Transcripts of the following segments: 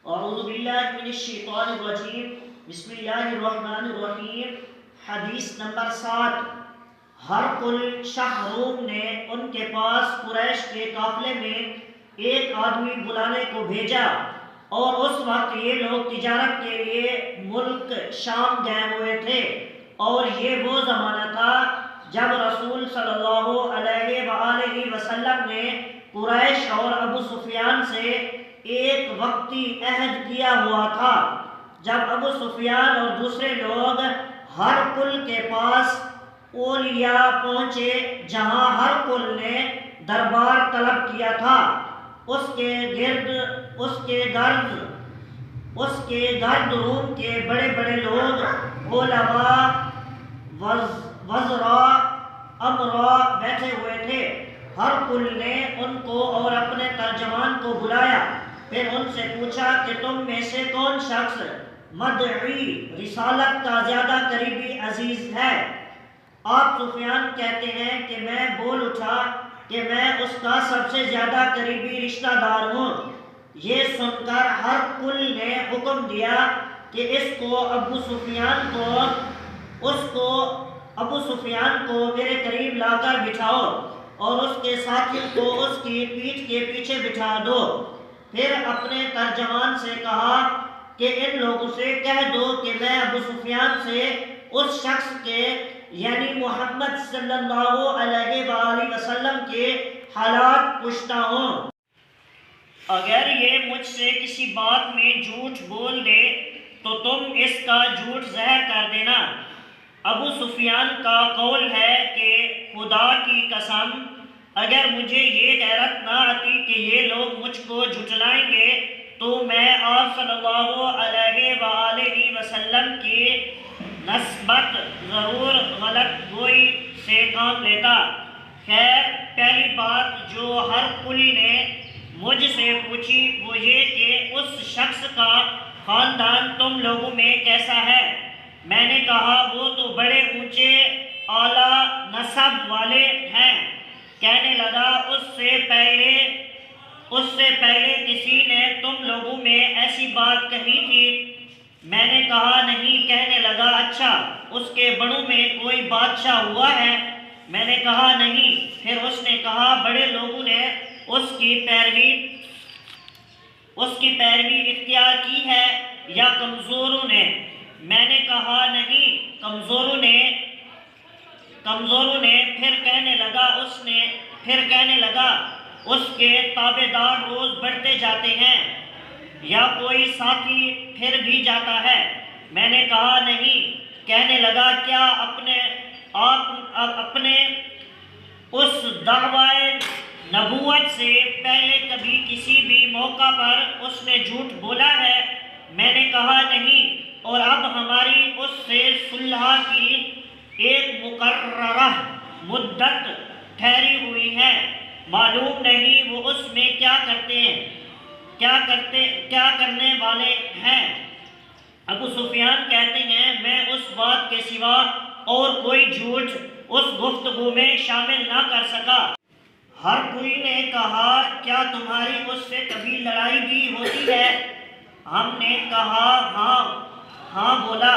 اعوذ باللہ من الشیطان الرجیم بسم اللہ الرحمن الرحیم۔ حدیث نمبر 7۔ ہرقل شاہ روم نے ان کے پاس قریش کے قافلے میں ایک آدمی بلانے کو بھیجا، اور اس وقت یہ لوگ تجارت کے لیے ملک شام گئے ہوئے تھے، اور یہ وہ زمانہ تھا جب رسول صلی اللہ علیہ وآلہ وسلم نے قریش اور ابو سفیان سے ایک وقتی عہد کیا ہوا تھا۔ جب ابو سفیان اور دوسرے لوگ ہرقل کے پاس اولیاء پہنچے جہاں ہرقل نے دربار طلب کیا تھا، اس کے گرد روم کے بڑے بڑے لوگ، علماء، وزراء، امراء بیٹھے ہوئے تھے۔ ہرقل نے ان کو اور اپنے ترجمان کو بلایا، پھر ان سے پوچھا کہ تم میں سے کون شخص مدعی رسالت کا زیادہ قریبی عزیز ہے؟ آپ سفیان کہتے ہیں کہ میں بول اٹھا کہ میں اس کا سب سے زیادہ قریبی رشتہ دار ہوں۔ یہ سن کر ہرقل نے حکم دیا کہ اس کو ابو سفیان کو میرے قریب لا کر بٹھاؤ، اور اس کے ساتھیوں کو اس کی پیٹھ کے پیچھے بٹھا دو۔ پھر اپنے ترجمان سے کہا کہ ان لوگوں سے کہہ دو کہ میں ابو سفیان سے اس شخص کے یعنی محمد صلی اللہ علیہ وآلہ وسلم کے حالات پوچھتا ہوں۔ اگر یہ مجھ سے کسی بات میں جھوٹ بول دے تو تم اس کا جھوٹ ظاہر کر دینا۔ ابو سفیان کا قول ہے کہ خدا کی قسم، اگر مجھے یہ غیرت نہ آتی کہ یہ لوگ مجھ کو جھٹلائیں گے تو میں آپ صلی اللہ علیہ وآلہ وسلم کی نسبت ضرور غلط گوئی سے کام لیتا۔ خیر، پہلی بات جو ہرقل نے مجھ سے پوچھی وہ یہ کہ اس شخص کا خاندان تم لوگوں میں کیسا ہے؟ میں نے کہا وہ تو بڑے اونچے اعلیٰ نسب والے ہیں۔ کہنے لگا اس سے پہلے کسی نے تم لوگوں میں ایسی بات کہی تھی؟ میں نے کہا نہیں۔ کہنے لگا اچھا، اس کے بڑوں میں کوئی بادشاہ ہوا ہے؟ میں نے کہا نہیں۔ پھر اس نے کہا بڑے لوگوں نے اس کی پیروی اختیار کی ہے یا کمزوروں نے؟ میں نے کہا نہیں، کمزوروں نے۔ پھر کہنے لگا اس کے تابع دار روز بڑھتے جاتے ہیں یا کوئی ساتھی پھر بھی جاتا ہے؟ میں نے کہا نہیں۔ کہنے لگا کیا اپنے اس دعوی نبوت سے پہلے کبھی کسی بھی موقع پر اس نے جھوٹ بولا ہے؟ میں نے کہا نہیں، اور اب ہماری اس سے صلح کی ایک مقررہ مدت ٹھہری ہوئی ہے، معلوم نہیں وہ اس میں کیا کرنے والے ہیں۔ ابو سفیان کہتے ہیں میں اس بات کے سوا اور کوئی جھوٹ اس گفتگو میں شامل نہ کر سکا۔ ہرقل نے کہا کیا تمہاری اس سے کبھی لڑائی بھی ہوتی ہے؟ ہم نے کہا ہاں بولا۔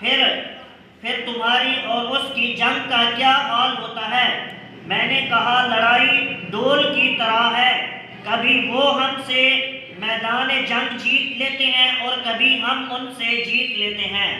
پھر تمہاری اور اس کی جنگ کا کیا حال ہوتا ہے؟ میں نے کہا لڑائی ڈول کی طرح ہے، کبھی وہ ہم سے میدان جنگ جیت لیتے ہیں اور کبھی ہم ان سے جیت لیتے ہیں۔